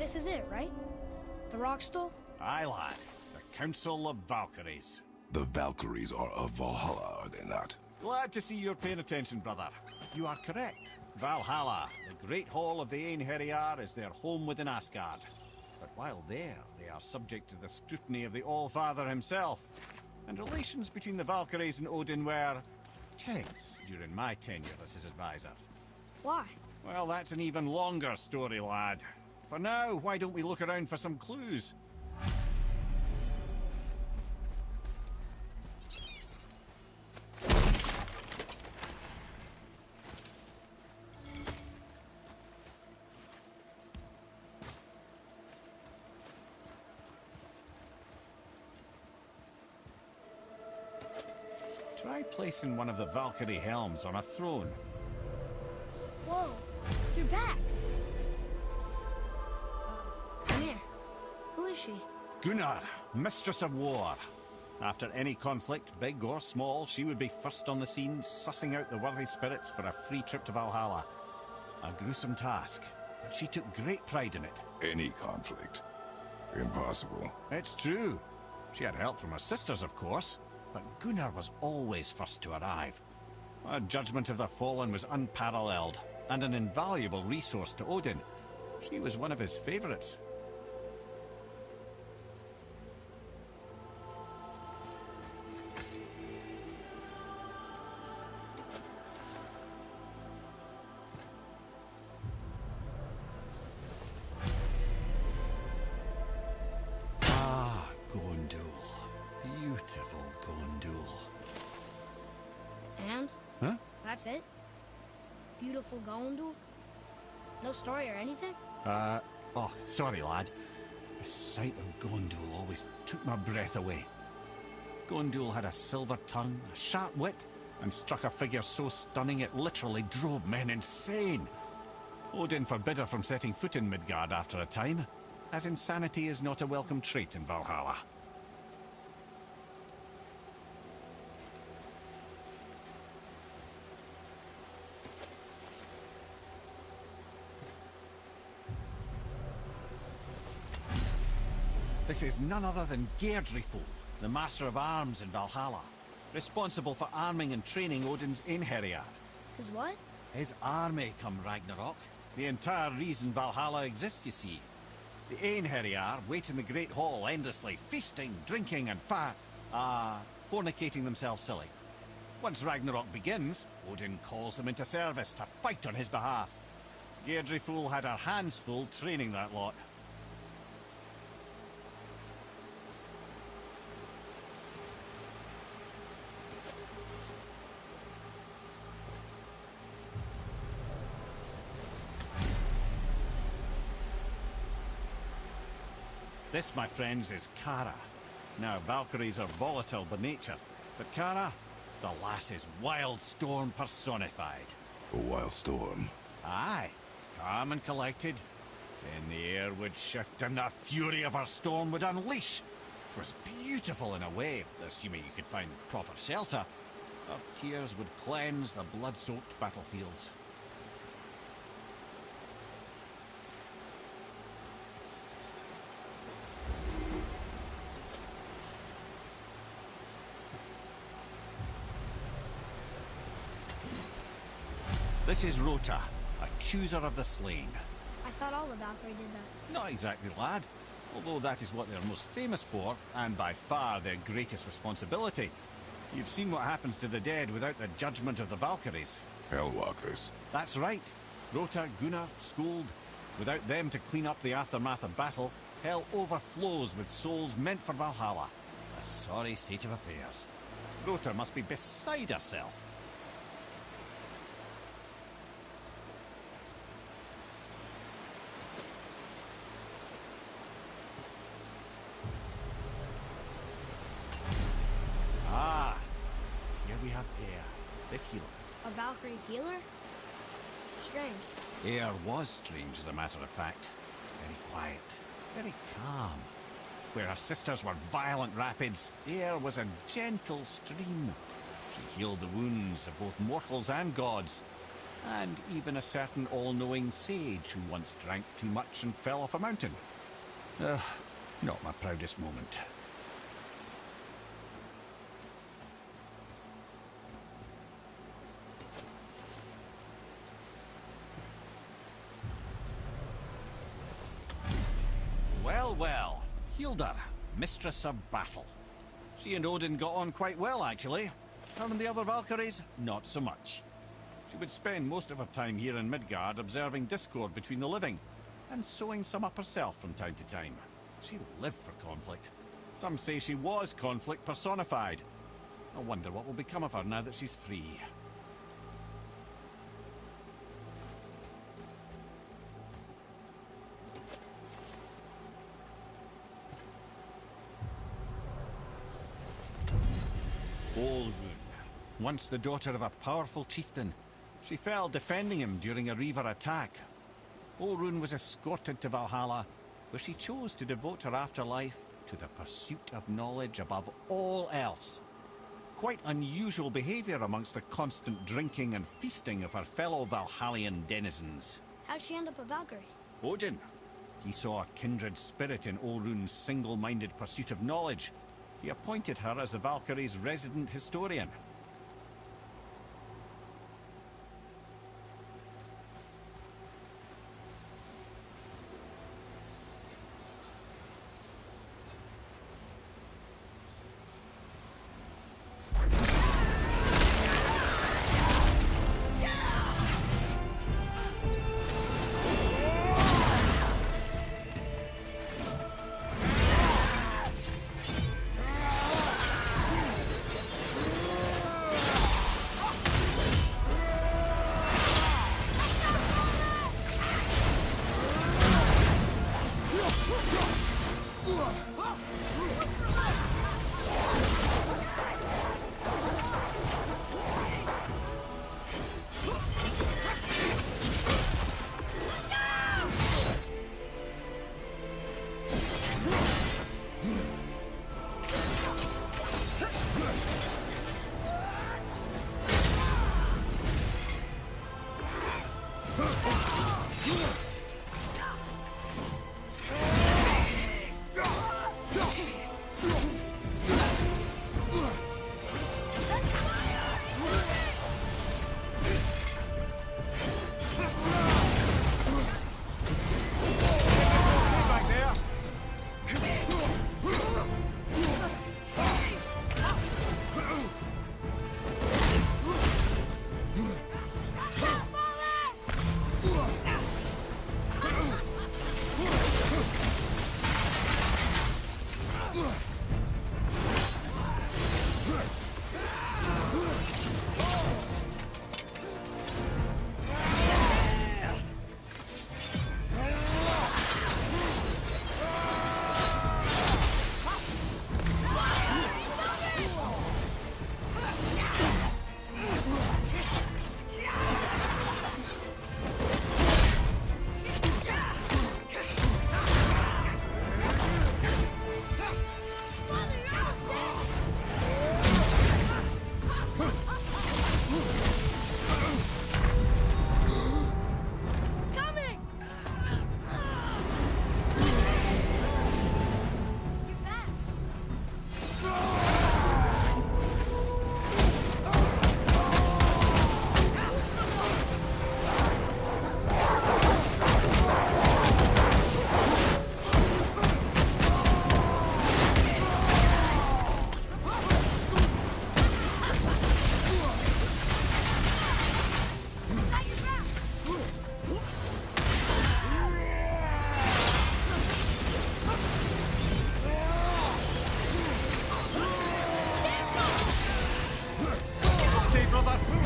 This is it, right? The rock stool? Aye, lad. The Council of Valkyries. The Valkyries are of Valhalla, are they not? Glad to see you're paying attention, brother. You are correct. Valhalla, the great hall of the Einherjar, is their home within Asgard. But while there, they are subject to the scrutiny of the All-Father himself. And relations between the Valkyries and Odin were tense during my tenure as his advisor. Why? Well, that's an even longer story, lad. For now, why don't we look around for some clues? Try placing one of the Valkyrie helms on a throne. Whoa, you're back. Come here. Who is she? Gunnar, Mistress of War. After any conflict, big or small, she would be first on the scene, sussing out the worthy spirits for a free trip to Valhalla. A gruesome task, but she took great pride in it. Any conflict. Impossible. It's true. She had help from her sisters, of course, but Gunnar was always first to arrive. Her judgment of the fallen was unparalleled, and an invaluable resource to Odin. She was one of his favorites. Ah, Gondul. Beautiful Gondul. And? Huh? That's it? Beautiful Gondul? No story or anything? Oh, sorry, lad. The sight of Gondul always took my breath away. Gondul had a silver tongue, a sharp wit, and struck a figure so stunning it literally drove men insane. Odin forbid her from setting foot in Midgard after a time, as insanity is not a welcome trait in Valhalla. This is none other than Geirdriful, the Master of Arms in Valhalla, responsible for arming and training Odin's Einherjar. His what? His army come Ragnarok. The entire reason Valhalla exists, you see. The Einherjar wait in the Great Hall endlessly, feasting, drinking, and fornicating themselves silly. Once Ragnarok begins, Odin calls them into service to fight on his behalf. Geirdriful had her hands full training that lot. This, my friends, is Kara. Now, Valkyries are volatile by nature, but Kara, the lass is wild storm personified. A wild storm. Aye, calm and collected. Then the air would shift and the fury of her storm would unleash. It was beautiful in a way, assuming you could find proper shelter. Her tears would cleanse the blood-soaked battlefields. This is Rota, a chooser of the slain. I thought all the Valkyrie did that. Not exactly, lad. Although that is what they're most famous for, and by far their greatest responsibility. You've seen what happens to the dead without the judgment of the Valkyries. Hellwalkers. That's right. Rota, Gunnar, Skuld. Without them to clean up the aftermath of battle, hell overflows with souls meant for Valhalla. A sorry state of affairs. Rota must be beside herself. Ah, here we have Air, the healer. A Valkyrie healer? Strange. Air was strange, as a matter of fact. Very quiet, very calm. Where her sisters were violent rapids, Air was a gentle stream. She healed the wounds of both mortals and gods. and even a certain all-knowing sage who once drank too much and fell off a mountain. Not my proudest moment. Well, well, Hilda, mistress of battle. She and Odin got on quite well, actually. Her and the other Valkyries, not so much. She would spend most of her time here in Midgard observing discord between the living, and sewing some up herself from time to time. She lived for conflict. Some say she was conflict personified. I wonder what will become of her now that she's free. Olrun, once the daughter of a powerful chieftain. She fell defending him during a Reaver attack. Olrun was escorted to Valhalla, where she chose to devote her afterlife to the pursuit of knowledge above all else. Quite unusual behavior amongst the constant drinking and feasting of her fellow Valhallian denizens. How'd she end up a Valkyrie? Odin. He saw a kindred spirit in Olrun's single-minded pursuit of knowledge. He appointed her as the Valkyrie's resident historian. Brother!